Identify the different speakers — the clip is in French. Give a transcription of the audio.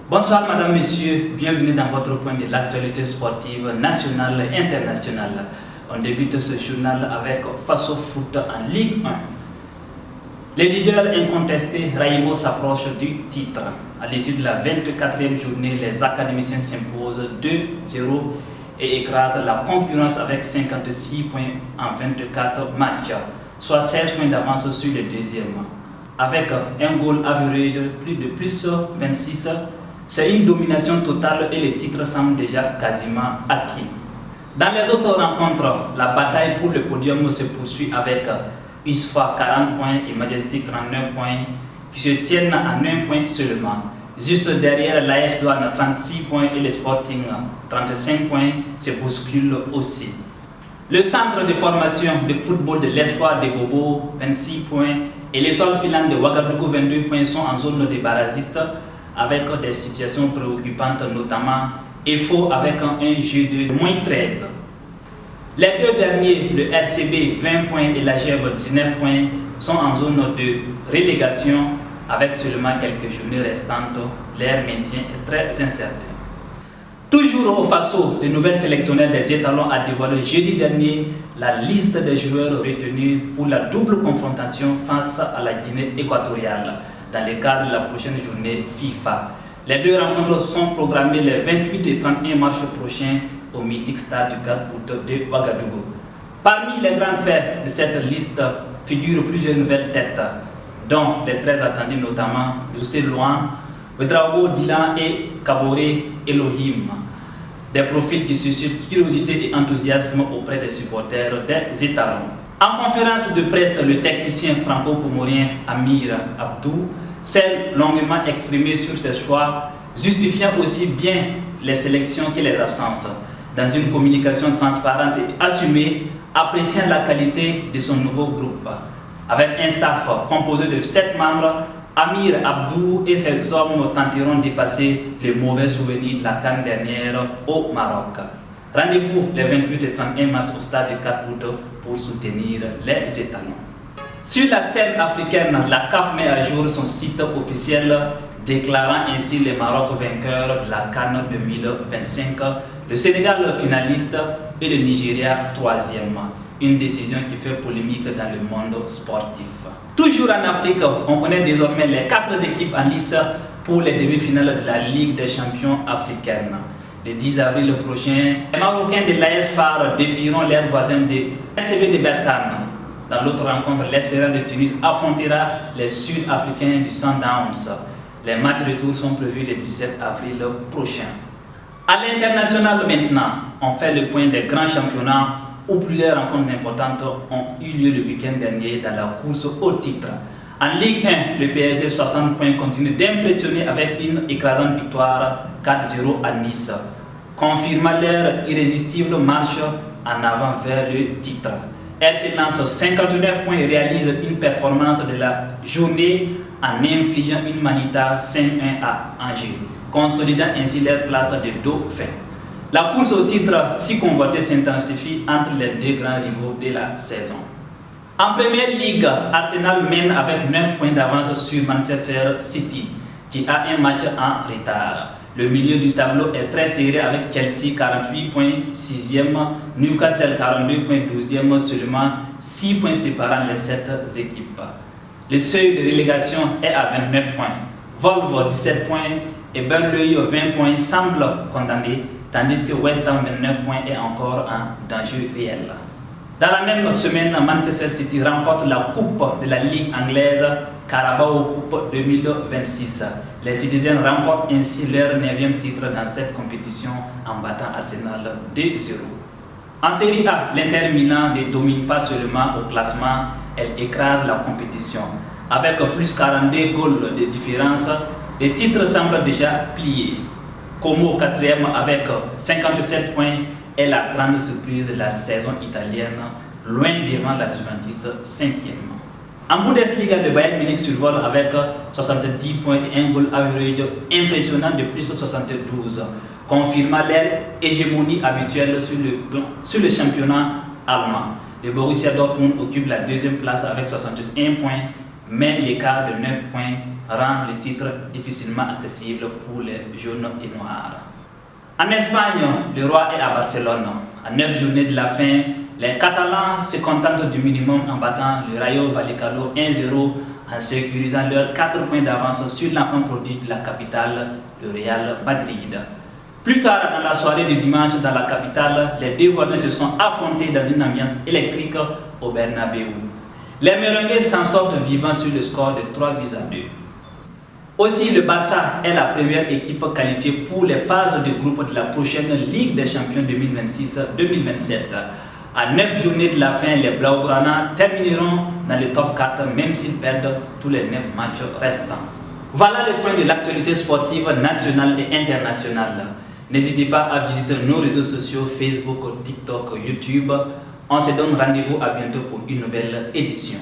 Speaker 1: Bonsoir Madame, Messieurs, bienvenue dans votre point de l'actualité sportive nationale et internationale. On débute ce journal avec Face au foot en Ligue 1. Les leaders incontestés, Raimo s'approche du titre. À l'issue de la 24e journée, les académiciens s'imposent 2-0 et écrasent la concurrence avec 56 points en 24 matchs, soit 16 points d'avance sur le deuxième. Avec un goal average de plus 26, c'est une domination totale et le titre semble déjà quasiment acquis. Dans les autres rencontres, la bataille pour le podium se poursuit avec USFA 40 points et Majestic 39 points qui se tiennent à 1 point seulement. Juste derrière, l'AS Douanes 36 points et le Sporting 35 points se bousculent aussi. Le centre de formation de football de l'Espoir de Bobo 26 points et l'étoile filante de Ouagadougou 22 points sont en zone de barragistes avec des situations préoccupantes, notamment EFO avec un jeu de -13. Les deux derniers, le RCB 20 points et la GEB 19 points, sont en zone de relégation avec seulement quelques journées restantes. Leur maintien est très incertain. Toujours au Faso, le nouvel sélectionneur des étalons a dévoilé jeudi dernier la liste des joueurs retenus pour la double confrontation face à la Guinée équatoriale dans le cadre de la prochaine journée FIFA. Les deux rencontres sont programmées les 28 et 31 mars prochains au mythique stade du 4 août de Ouagadougou. Parmi les grands faits de cette liste figurent plusieurs nouvelles têtes, dont les très attendus notamment Doucé Louan, Ouedraogo Dylan et Kaboré Elohim. Des profils qui suscitent curiosité et enthousiasme auprès des supporters des étalons. En conférence de presse, le technicien franco-comorien Amir Abdou s'est longuement exprimé sur ses choix, justifiant aussi bien les sélections que les absences, dans une communication transparente et assumée, appréciant la qualité de son nouveau groupe. Avec un staff composé de 7 membres, Amir Abdou et ses hommes tenteront d'effacer les mauvais souvenirs de la CAN dernière au Maroc. Rendez-vous les 28 et 31 mars au stade du 4 août pour soutenir les étalons. Sur la scène africaine, la CAF met à jour son site officiel, déclarant ainsi le Maroc vainqueur de la CAN 2025, le Sénégal finaliste et le Nigeria troisième. Une décision qui fait polémique dans le monde sportif. Toujours en Afrique, on connaît désormais les 4 équipes en lice pour les demi-finales de la Ligue des champions africaine. Le 10 avril prochain, les Marocains de l'AS FAR défieront leurs voisins de SCB de Berkane. Dans l'autre rencontre, l'Espérance de Tunis affrontera les Sud-Africains du Sundowns. Les matchs de retour sont prévus le 17 avril prochain. À l'international maintenant, on fait le point des grands championnats où plusieurs rencontres importantes ont eu lieu le week-end dernier dans la course au titre. En Ligue 1, le PSG 60 points continue d'impressionner avec une écrasante victoire 4-0 à Nice, confirmant leur irrésistible marche en avant vers le titre. RC Lens 59 points et réalise une performance de la journée en infligeant une manita 5-1 à Angers, consolidant ainsi leur place de dauphin. La course au titre si convoitée s'intensifie entre les deux grands rivaux de la saison. En Première Ligue, Arsenal mène avec 9 points d'avance sur Manchester City, qui a un match en retard. Le milieu du tableau est très serré avec Chelsea 48 points, 6e, Newcastle 42 points, 12e, seulement 6 points séparant les 7 équipes. Le seuil de relégation est à 29 points. Wolves 17 points et Burnley 20 points semblent condamnés, tandis que West Ham 29 points est encore en danger réel. Dans la même semaine, Manchester City remporte la Coupe de la Ligue anglaise Carabao Coupe 2026. Les Citizens remportent ainsi leur 9e titre dans cette compétition en battant Arsenal 2-0. En Série A, l'Inter Milan ne domine pas seulement au classement, elle écrase la compétition. Avec plus 42 goals de différence, les titres semblent déjà pliés. Como 4e avec 57 points est la grande surprise de la saison italienne, loin devant la Juventus 5e. En Bundesliga, le Bayern Munich survole avec 70 points et un goal average impressionnant de plus 72, confirmant leur hégémonie habituelle sur le championnat allemand. Le Borussia Dortmund occupe la 2e place avec 61 points mais l'écart de 9 points rend le titre difficilement accessible pour les jaunes et noirs. En Espagne, le roi est à Barcelone. À 9 journées de la fin, les Catalans se contentent du minimum en battant le Rayo Vallecano 1-0 en sécurisant leurs 4 points d'avance sur l'enfant prodige de la capitale, le Real Madrid. Plus tard dans la soirée du dimanche dans la capitale, les deux voisins se sont affrontés dans une ambiance électrique au Bernabéu. Les Merengues s'en sortent vivants sur le score de 3-2. Aussi, le Barça est la première équipe qualifiée pour les phases de groupe de la prochaine Ligue des Champions 2026-2027. À 9 journées de la fin, les Blaugrana termineront dans le top 4 même s'ils perdent tous les 9 matchs restants. Voilà le point de l'actualité sportive nationale et internationale. N'hésitez pas à visiter nos réseaux sociaux Facebook, TikTok, YouTube. On se donne rendez-vous à bientôt pour une nouvelle édition.